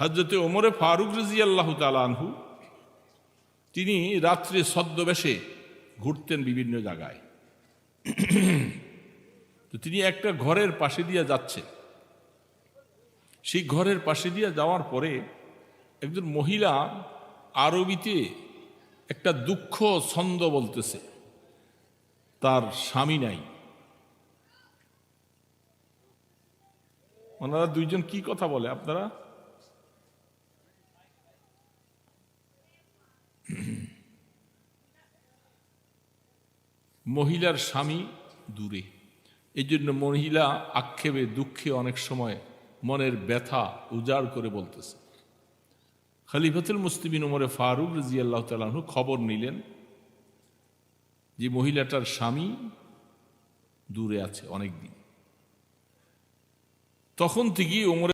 হযরতে ওমরে ফারুক রাদিয়াল্লাহু তাআলা আনহু তিনি রাত্রে ছদ্মবেশে ঘুরতেন বিভিন্ন জায়গায়। তো তিনি একটা ঘরের পাশে দিয়ে যাচ্ছেন। সেই ঘরের পাশে দিয়ে যাওয়ার পরে একজন মহিলা আরবিতে একটা দুঃখ ছন্দ বলতেছে, তার স্বামী নাই। ওনারা দুইজন কি কথা বলে আপনারা? মহিলার স্বামী দূরে, এই জন্য মহিলা আক্ষেপে দুঃখে অনেক সময় মনের ব্যথা উজাড় করে বলতেছে। খলিফাতুল মুসলিমিন ওমরে ফারুক রাদিয়াল্লাহু তাআলা আনহু খবর নিলেন যে মহিলাটার স্বামী দূরে আছে অনেক দিন। তখন থেকেই ওমর